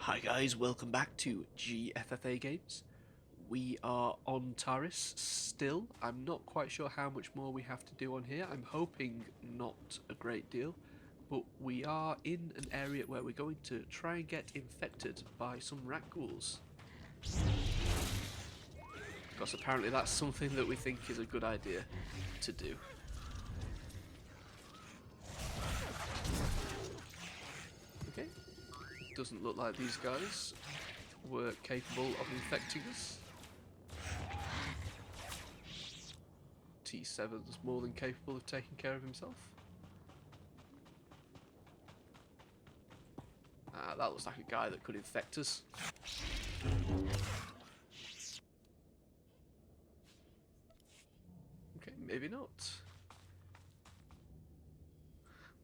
Hi guys, welcome back to GFFA Games. We are on Taris still. I'm not quite sure how much more we have to do on here. I'm hoping not a great deal, but we are in an area where we're going to try and get infected by some rat ghouls. Because apparently that's something that we think is a good idea to do. Okay. Doesn't look like these guys were capable of infecting us. T7's more than capable of taking care of himself. That looks like a guy that could infect us. Okay, maybe not.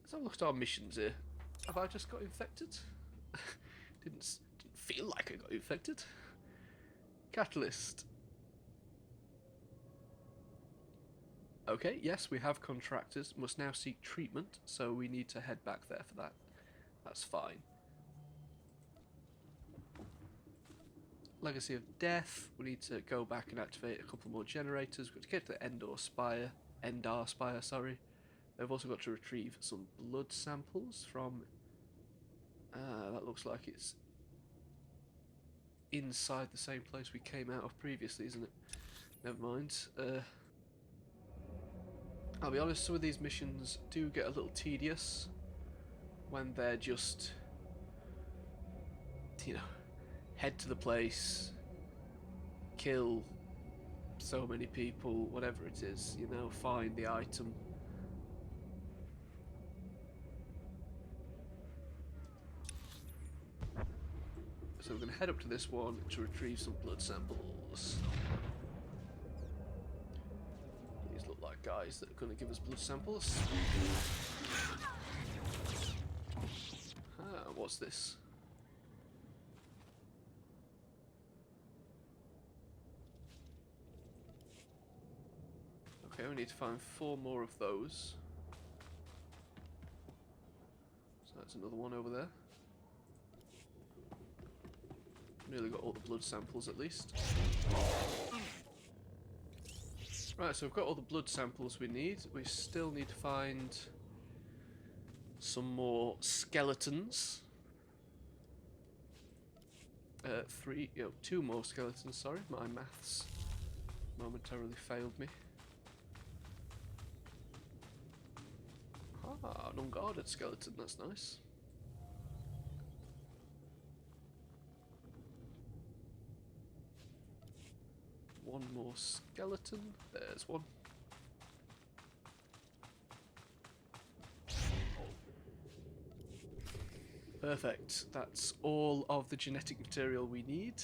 Let's have a look at our missions here. Have I just got infected? Didn't feel like I got infected. Catalyst. Okay, yes, we have contractors. Must now seek treatment, so we need to head back there for that. That's fine. Legacy of Death. We need to go back and activate a couple more generators. We've got to get to Endar Spire, sorry. They've also got to retrieve some blood samples from... that looks like it's inside the same place we came out of previously, isn't it? Never mind. I'll be honest, some of these missions do get a little tedious when they're just, you know, head to the place, kill so many people, whatever it is, you know, find the item. So we're going to head up to this one to retrieve some blood samples. These look like guys that are going to give us blood samples. What's this? Okay, we need to find 4 more of those. So that's another one over there. Nearly got all the blood samples at least. Right, so we've got all the blood samples we need. We still need to find some more skeletons. 2 more skeletons, sorry. My maths momentarily failed me. Ah, an unguarded skeleton, that's nice. One more skeleton. There's one. Perfect. That's all of the genetic material we need.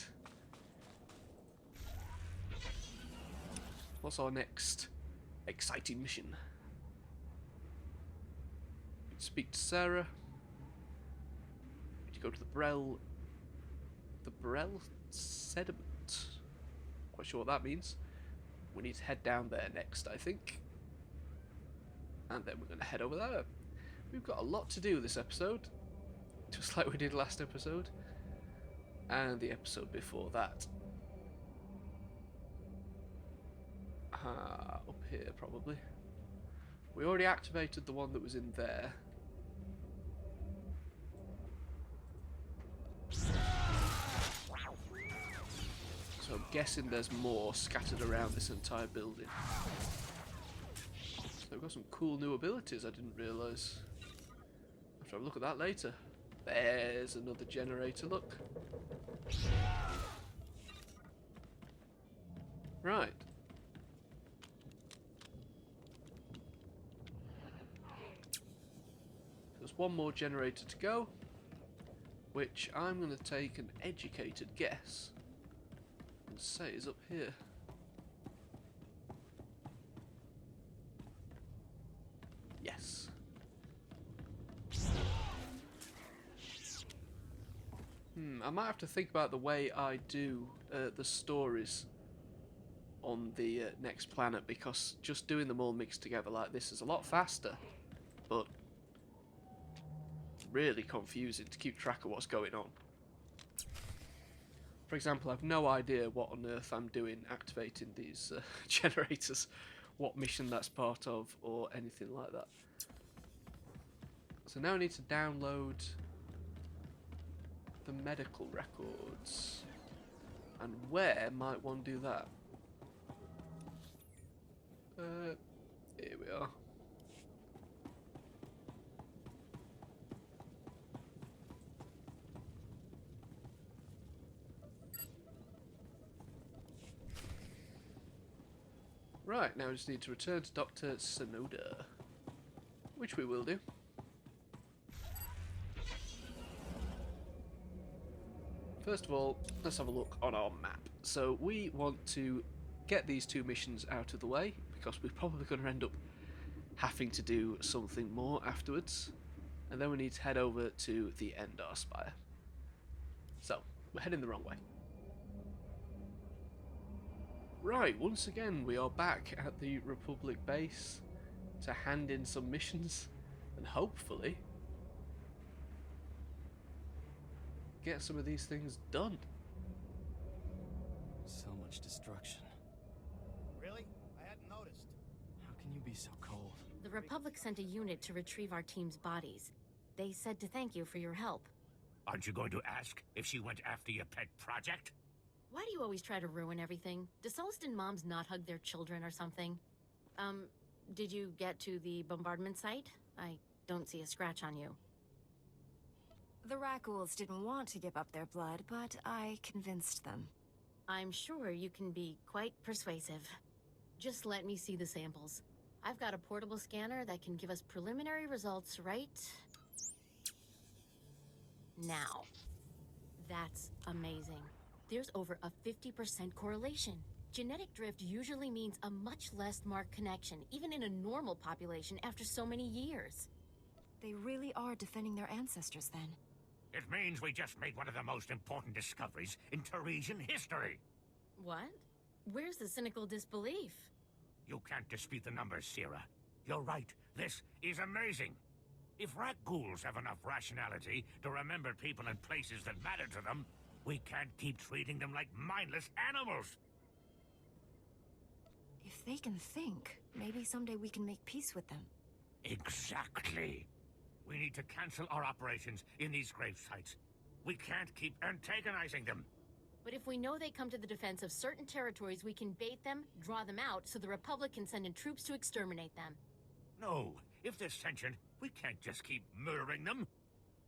What's our next exciting mission? Speak to Sarah. Need to go to the Brell sediment. Quite sure what that means. We need to head down there next, I think. And then we're going to head over there. We've got a lot to do this episode. Just like we did last episode. And the episode before that. Up here, probably. We already activated the one that was in there. So I'm guessing there's more scattered around this entire building. So we've got some cool new abilities I didn't realise. I'll have to have a look at that later. There's another generator, look. Right. There's one more generator to go, which I'm going to take an educated guess and say is up here. Yes. I might have to think about the way I do the stories on the next planet, because just doing them all mixed together like this is a lot faster, but really confusing to keep track of what's going on. For example, I've no idea what on earth I'm doing activating these generators, what mission that's part of, or anything like that. So now I need to download the medical records. And where might one do that? Here we are. Right, now we just need to return to Dr. Sonoda, which we will do. First of all, let's have a look on our map. So we want to get these two missions out of the way, because we're probably going to end up having to do something more afterwards. And then we need to head over to the Endar Spire. So, we're heading the wrong way. Right, once again we are back at the Republic base to hand in some missions and hopefully get some of these things done. So much destruction. Really? I hadn't noticed. How can you be so cold? The Republic sent a unit to retrieve our team's bodies. They said to thank you for your help. Aren't you going to ask if she went after your pet project? Why do you always try to ruin everything? Do Sullustan moms not hug their children or something? Did you get to the bombardment site? I don't see a scratch on you. The Rakghouls didn't want to give up their blood, but I convinced them. I'm sure you can be quite persuasive. Just let me see the samples. I've got a portable scanner that can give us preliminary results right now. That's amazing. There's over a 50% correlation. Genetic drift usually means a much less marked connection, even in a normal population after so many years. They really are defending their ancestors then. It means we just made one of the most important discoveries in Tarisian history. What? Where's the cynical disbelief? You can't dispute the numbers, Sierra. You're right. This is amazing. If Rakghouls have enough rationality to remember people and places that matter to them, we can't keep treating them like mindless animals. If they can think, maybe someday we can make peace with them. Exactly. We need to cancel our operations in these grave sites. We can't keep antagonizing them. But if we know they come to the defense of certain territories, we can bait them, draw them out, so the Republic can send in troops to exterminate them. No, if they're sentient, we can't just keep murdering them.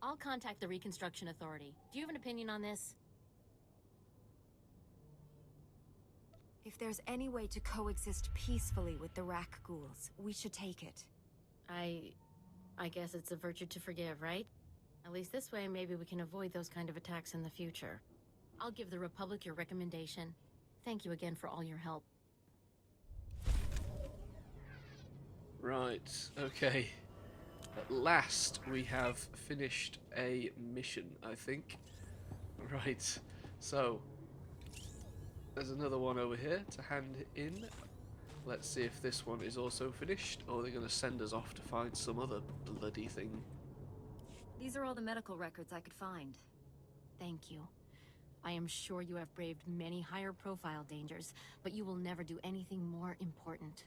I'll contact the Reconstruction Authority. Do you have an opinion on this? If there's any way to coexist peacefully with the Rakghouls, we should take it. I guess it's a virtue to forgive, right? At least this way, maybe we can avoid those kind of attacks in the future. I'll give the Republic your recommendation. Thank you again for all your help. Right, okay. At last we have finished a mission, I think. Right, so there's another one over here to hand in. Let's see if this one is also finished, or they're going to send us off to find some other bloody thing. These are all the medical records I could find. Thank you. I am sure you have braved many higher profile dangers, but you will never do anything more important.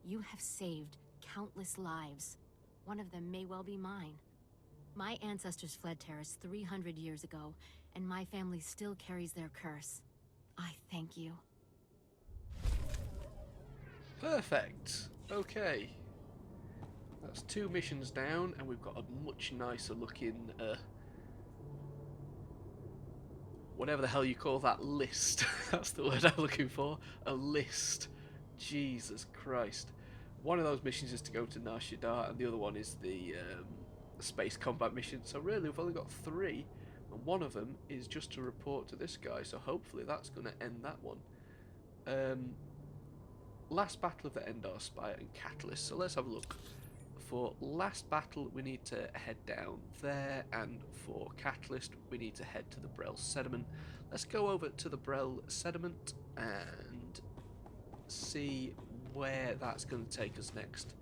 You have saved countless lives. One of them may well be mine. My ancestors fled Taris 300 years ago, and my family still carries their curse. I thank you. Perfect. Okay. That's 2 missions down, and we've got a much nicer looking, whatever the hell you call that list. That's the word I'm looking for. A list. Jesus Christ. One of those missions is to go to Nar Shaddaa, and the other one is the space combat mission. So really, we've only got 3, and one of them is just to report to this guy. So hopefully that's going to end that one. Last battle of the Endar Spire and Catalyst. So let's have a look. For last battle, we need to head down there, and for Catalyst, we need to head to the Brel Sediment. Let's go over to the Brel Sediment and see where that's going to take us next.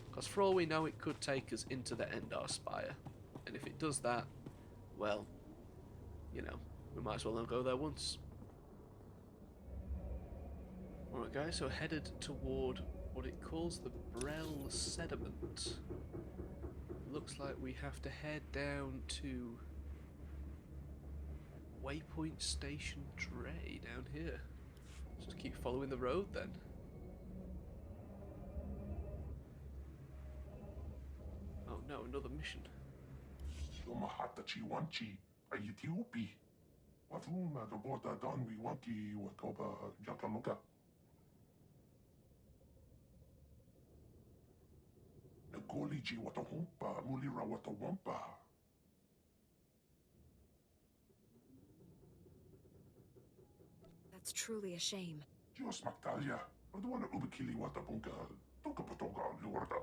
Because for all we know, it could take us into the Endar Spire. And if it does that, well, you know, we might as well not go there once. Alright guys, so headed toward what it calls the Brell sediment. Looks like we have to head down to Waypoint Station Dre down here. Just keep following the road then. Oh no, another mission. Yomahatachi wanchi ayitiopi. Wafuma gabota don we wanki wakoba yakaloka. Nagoliji watahumpa mulira watawampa. That's truly a shame. Dios Magdalia, Adwana Ubikili Watabunga, Tokapotoga Lorda.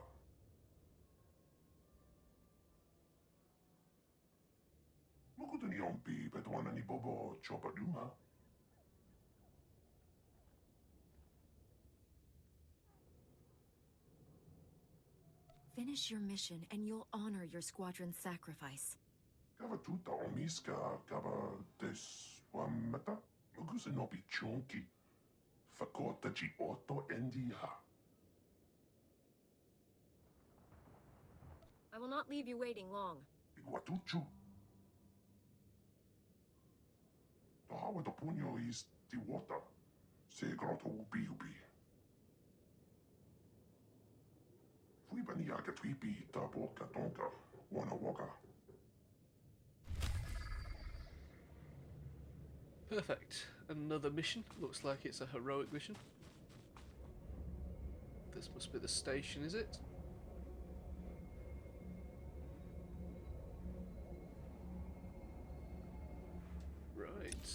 Mukudani Yompi, Bedwana ni Bobo Chopaduma. Finish your mission and you'll honor your squadron's sacrifice. Gava tuta omiska, gava des wamata. Mugusa no be chunky. Fakota chi otto endia. I will not leave you waiting long. Iguatuchu. The hawa the punyo is the water. Se grotto ubi ubi. Fui baniaga twipi ta boca tonka. Wana waka. Perfect. Another mission. Looks like it's a heroic mission. This must be the station, is it? Right.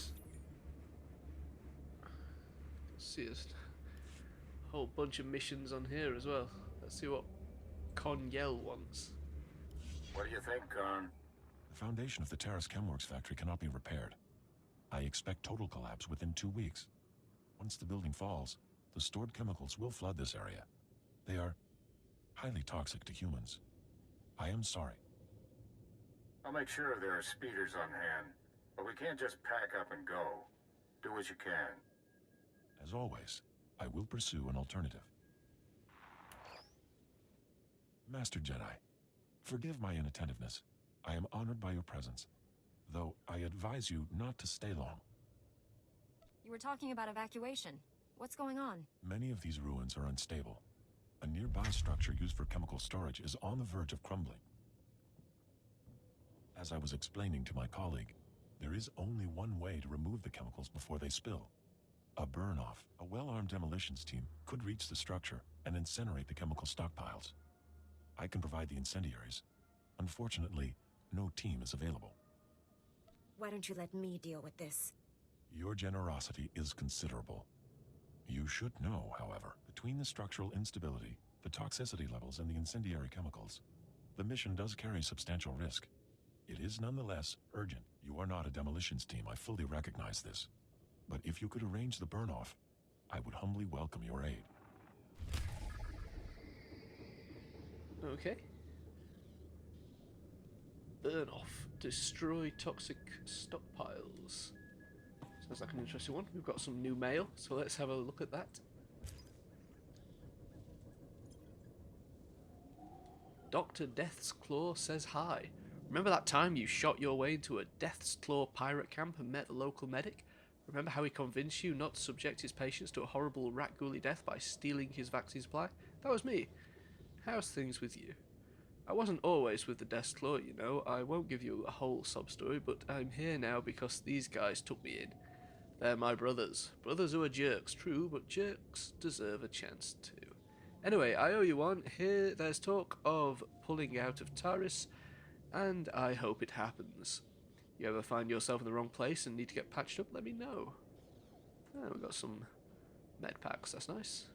See a whole bunch of missions on here as well. Let's see what Conyell wants. What do you think, Con? The foundation of the Taris Chemworks factory cannot be repaired. I expect total collapse within 2 weeks. Once the building falls, the stored chemicals will flood this area. They are highly toxic to humans. I am sorry. I'll make sure there are speeders on hand, but we can't just pack up and go. Do what you can. As always, I will pursue an alternative. Master Jedi, forgive my inattentiveness. I am honored by your presence, though I advise you not to stay long. You were talking about evacuation. What's going on? Many of these ruins are unstable. A nearby structure used for chemical storage is on the verge of crumbling. As I was explaining to my colleague, there is only one way to remove the chemicals before they spill. A burn-off. A well-armed demolitions team could reach the structure and incinerate the chemical stockpiles. I can provide the incendiaries. Unfortunately, no team is available. Why don't you let me deal with this? Your generosity is considerable. You should know, however, between the structural instability, the toxicity levels, and the incendiary chemicals, the mission does carry substantial risk. It is nonetheless urgent. You are not a demolitions team, I fully recognize this. But if you could arrange the burn-off, I would humbly welcome your aid. Okay. Burn off. Destroy toxic stockpiles. Sounds like an interesting one. We've got some new mail, so let's have a look at that. Dr. Death's Claw says hi. Remember that time you shot your way into a Death's Claw pirate camp and met the local medic? Remember how he convinced you not to subject his patients to a horrible rat ghoulie death by stealing his vaccine supply? That was me. How's things with you? I wasn't always with the Death's Claw, you know. I won't give you a whole sob-story, but I'm here now because these guys took me in. They're my brothers. Brothers who are jerks, true, but jerks deserve a chance too. Anyway, I owe you one. Here, there's talk of pulling out of Taris, and I hope it happens. You ever find yourself in the wrong place and need to get patched up, let me know. Oh, we've got some med packs, that's nice.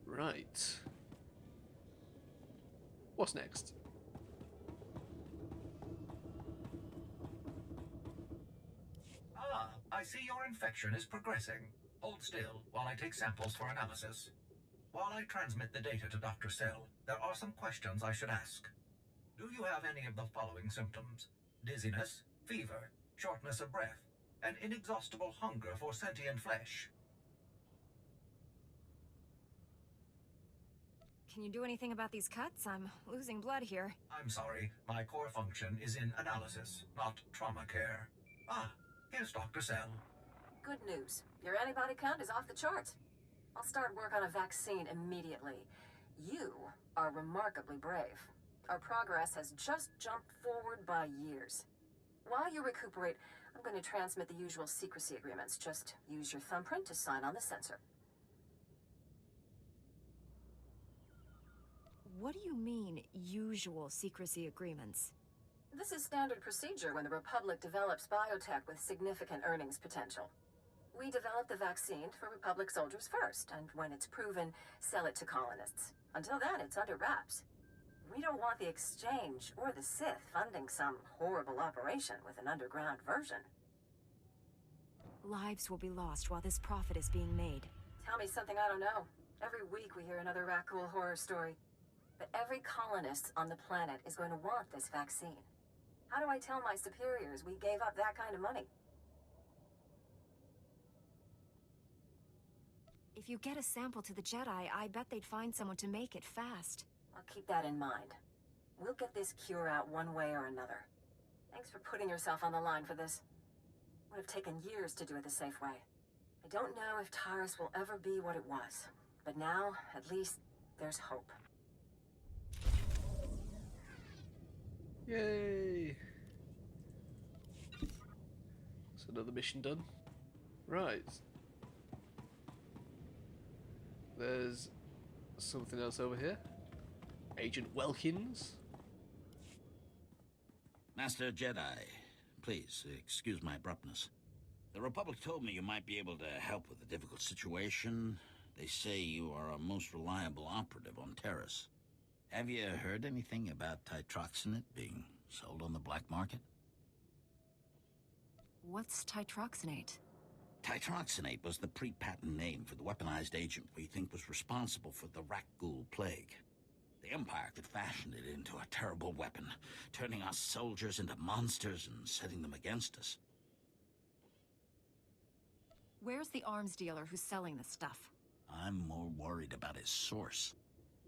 Right. What's next? Ah, I see your infection is progressing. Hold still while I take samples for analysis. While I transmit the data to Dr. Cell, there are some questions I should ask. Do you have any of the following symptoms? Dizziness, fever, shortness of breath, an inexhaustible hunger for sentient flesh. Can you do anything about these cuts? I'm losing blood here. I'm sorry, my core function is in analysis, not trauma care. Ah, here's Dr. Cell. Good news. Your antibody count is off the charts. I'll start work on a vaccine immediately. You are remarkably brave. Our progress has just jumped forward by years. While you recuperate, I'm going to transmit the usual secrecy agreements. Just use your thumbprint to sign on the sensor. What do you mean, usual secrecy agreements? This is standard procedure when the Republic develops biotech with significant earnings potential. We develop the vaccine for Republic soldiers first, and when it's proven, sell it to colonists. Until then, it's under wraps. We don't want the Exchange or the Sith funding some horrible operation with an underground version. Lives will be lost while this profit is being made. Tell me something I don't know. Every week we hear another Rakghoul horror story. But every colonist on the planet is going to want this vaccine. How do I tell my superiors we gave up that kind of money? If you get a sample to the Jedi, I bet they'd find someone to make it fast. I'll keep that in mind. We'll get this cure out one way or another. Thanks for putting yourself on the line for this. Would have taken years to do it the safe way. I don't know if Taris will ever be what it was, but now, at least, there's hope. Yay! That's another mission done. Right. There's something else over here. Agent Welkins. Master Jedi, please excuse my abruptness. The Republic told me you might be able to help with a difficult situation. They say you are a most reliable operative on Taris. Have you heard anything about titroxinate being sold on the black market? What's titroxinate? Titroxinate was the pre-patent name for the weaponized agent we think was responsible for the Rakghoul plague. The Empire could fashion it into a terrible weapon, turning us soldiers into monsters and setting them against us. Where's the arms dealer who's selling this stuff? I'm more worried about his source.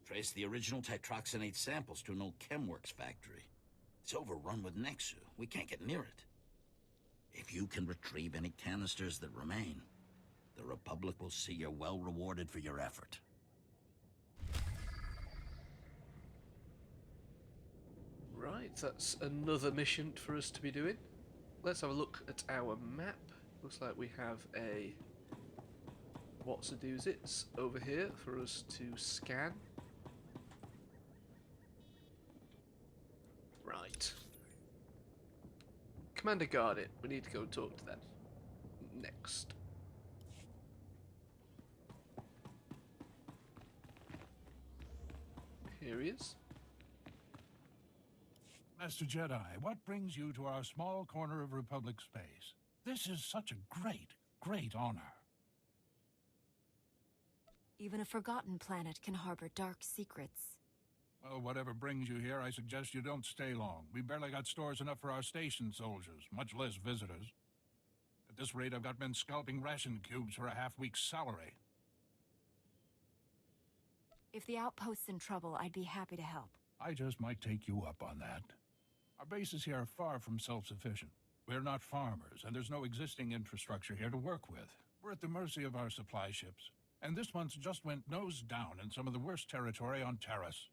Trace the original titroxinate samples to an old Chemworks factory. It's overrun with Nexu. We can't get near it. If you can retrieve any canisters that remain, the Republic will see you're well rewarded for your effort. Right, that's another mission for us to be doing. Let's have a look at our map. Looks like we have a what's-a-do's-its over here for us to scan. Right. Commander Garnet, we need to go and talk to them. Next. Here he is. Master Jedi, what brings you to our small corner of Republic space? This is such a great, great honor. Even a forgotten planet can harbor dark secrets. Well, whatever brings you here, I suggest you don't stay long. We barely got stores enough for our station soldiers, much less visitors. At this rate, I've got men scalping ration cubes for a half-week's salary. If the outpost's in trouble, I'd be happy to help. I just might take you up on that. Our bases here are far from self-sufficient. We're not farmers, and there's no existing infrastructure here to work with. We're at the mercy of our supply ships. And this one's just went nose down in some of the worst territory on Taris.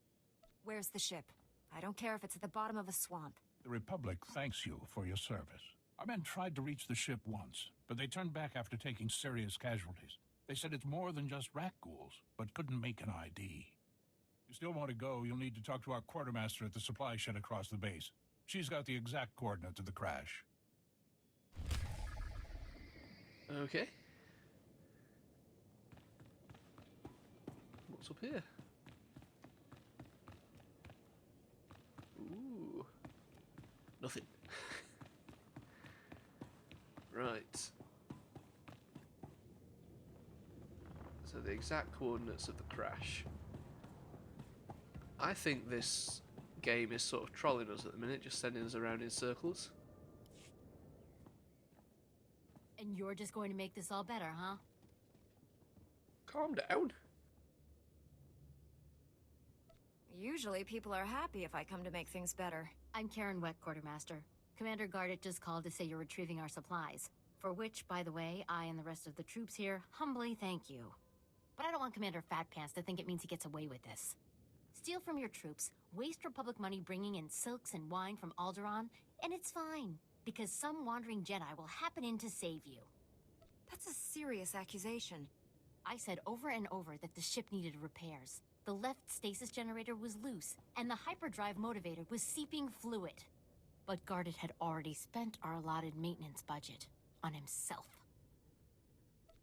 Where's the ship? I don't care if it's at the bottom of a swamp. The Republic thanks you for your service. Our men tried to reach the ship once, but they turned back after taking serious casualties. They said it's more than just Rakghouls, but couldn't make an ID. If you still want to go, you'll need to talk to our quartermaster at the supply shed across the base. She's got the exact coordinates of the crash. Okay. What's up here? Ooh. Nothing. Right. So the exact coordinates of the crash. I think this game is sort of trolling us at the minute, just sending us around in circles. And you're just going to make this all better, huh? Calm down. Usually people are happy if I come to make things better. I'm Karen Weck, Quartermaster. Commander Gardet just called to say you're retrieving our supplies. For which, by the way, I and the rest of the troops here humbly thank you. But I don't want Commander Fat Pants to think it means he gets away with this. Steal from your troops, waste Republic money bringing in silks and wine from Alderaan, and it's fine. Because some wandering Jedi will happen in to save you. That's a serious accusation. I said over and over that the ship needed repairs. The left stasis generator was loose, and the hyperdrive motivator was seeping fluid. But Gardet had already spent our allotted maintenance budget on himself.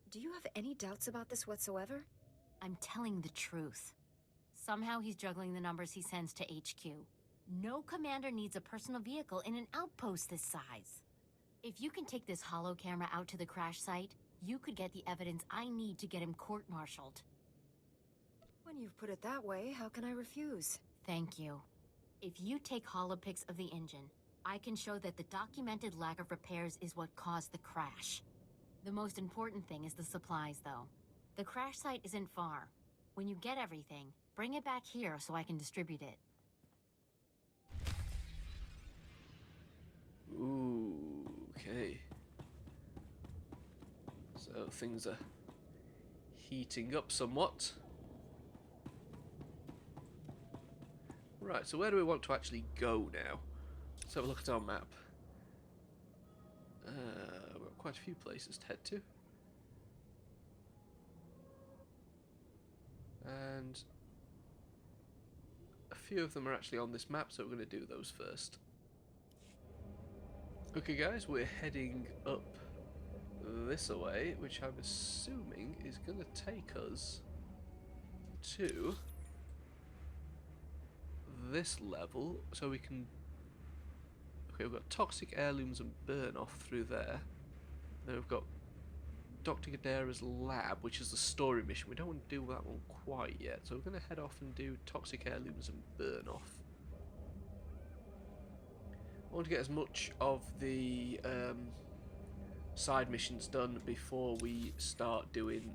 Do you have any doubts about this whatsoever? I'm telling the truth. Somehow he's juggling the numbers he sends to HQ. No commander needs a personal vehicle in an outpost this size. If you can take this holo camera out to the crash site, you could get the evidence I need to get him court-martialed. When you've put it that way, how can I refuse? Thank you. If you take holopics of the engine, I can show that the documented lack of repairs is what caused the crash. The most important thing is the supplies, though. The crash site isn't far. When you get everything, bring it back here so I can distribute it. Ooh, okay. So things are heating up somewhat. Right, so where do we want to actually go now? Let's have a look at our map. We've got quite a few places to head to. And a few of them are actually on this map, so we're going to do those first. Okay guys, we're heading up this way, which I'm assuming is going to take us to this level, so we can... Okay, we've got toxic heirlooms and burn off through there. Then we've got Dr. Gadara's lab, which is the story mission. We don't want to do that one quite yet, so we're going to head off and do toxic heirlooms and burn off. I want to get as much of the side missions done before we start doing...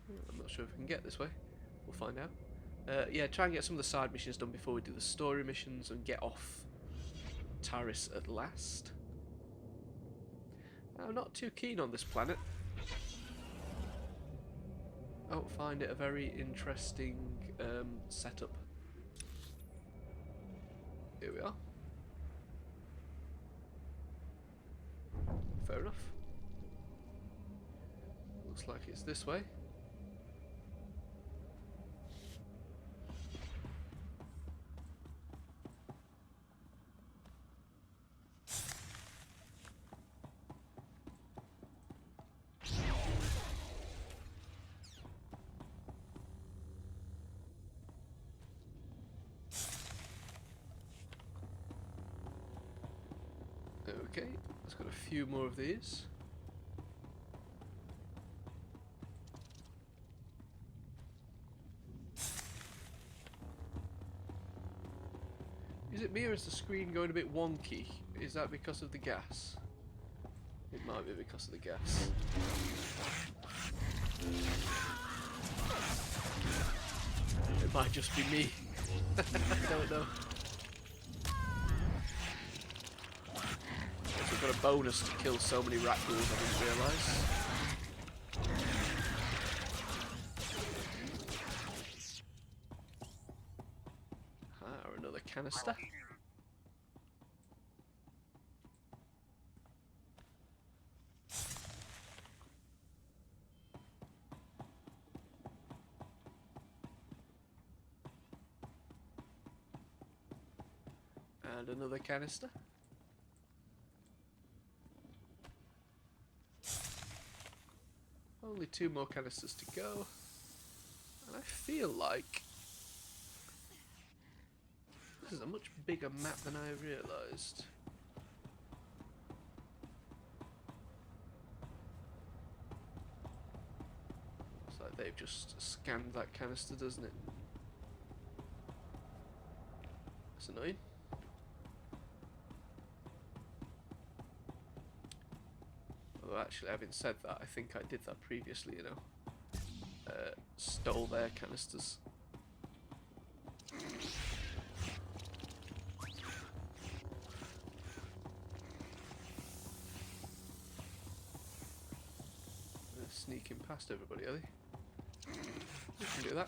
I'm not sure if we can get this way. We'll find out. Yeah, try and get some of the side missions done before we do the story missions and get off Taris at last. I'm not too keen on this planet. I don't find it a very interesting setup. Here we are. Fair enough. Looks like it's this way. Okay, let's got a few more of these. Is it me or is the screen going a bit wonky? Is that because of the gas? It might be because of the gas. It might just be me. I don't know. We've got a bonus to kill so many rat ghouls, I didn't realise. Or another canister. And another canister. Only 2 more canisters to go. And I feel like this is a much bigger map than I realised. Looks like they've just scanned that canister, doesn't it? That's annoying. Although actually, having said that, I think I did that previously, you know. Stole their canisters. They're sneaking past everybody, are they? We can do that.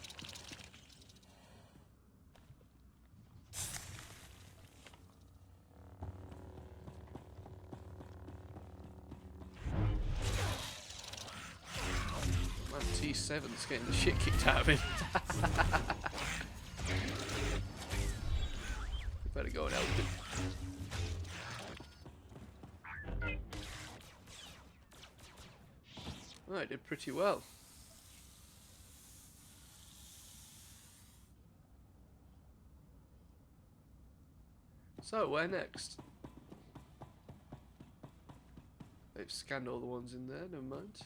Man, T7's getting the shit kicked out of him. We better go and help him. Oh, I did pretty well. So, where next? They've scanned all the ones in there, never mind.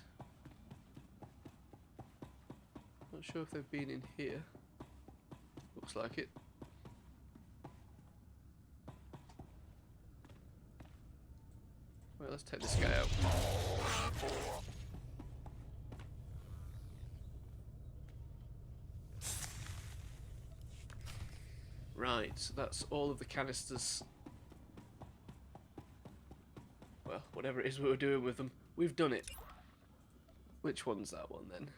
Not sure if they've been in here. Looks like it. Well, let's take this guy out. Right, so that's all of the canisters. Well, whatever it is we were doing with them, we've done it. Which one's that one then?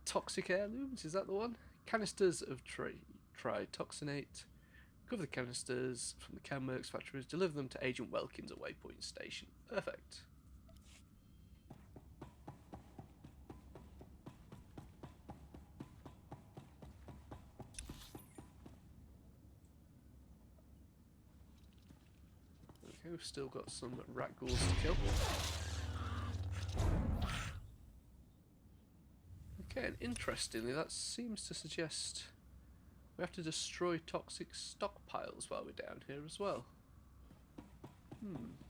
Toxic heirlooms, is that the one? Canisters of tritoxinate. Cover the canisters from the Camworks factories, deliver them to Agent Welkins at Waypoint Station. Perfect. Okay, we've still got some rat ghouls to kill. Okay, and interestingly, that seems to suggest we have to destroy toxic stockpiles while we're down here as well.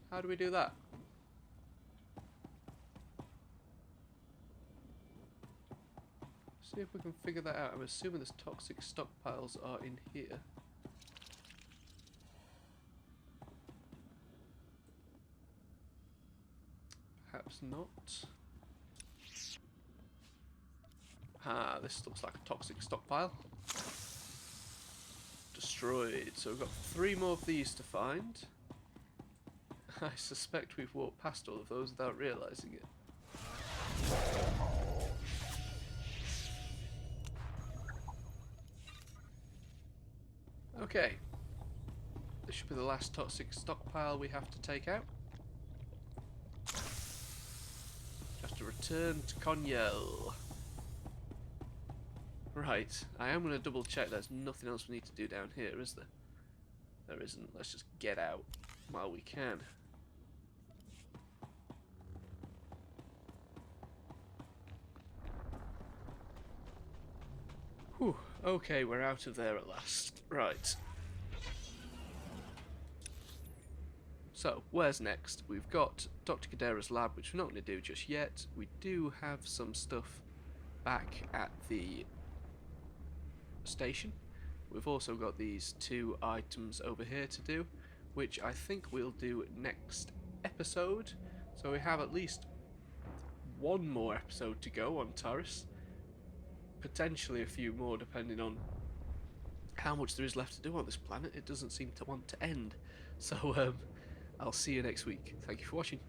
How do we do that? See if we can figure that out. I'm assuming the toxic stockpiles are in here. Perhaps not. Ah, this looks like a toxic stockpile. Destroyed. So we've got 3 more of these to find. I suspect we've walked past all of those without realising it. Okay. This should be the last toxic stockpile we have to take out. Just to return to Conyell. Right, I am going to double check there's nothing else we need to do down here, is there? There isn't. Let's just get out while we can. Whew, okay, we're out of there at last. Right. So, where's next? We've got Dr. Kadera's lab, which we're not going to do just yet. We do have some stuff back at the station. We've also got these 2 items over here to do, which I think we'll do next episode. So we have at least 1 more episode to go on Taris. Potentially a few more depending on how much there is left to do on this planet. It doesn't seem to want to end. So I'll see you next week. Thank you for watching.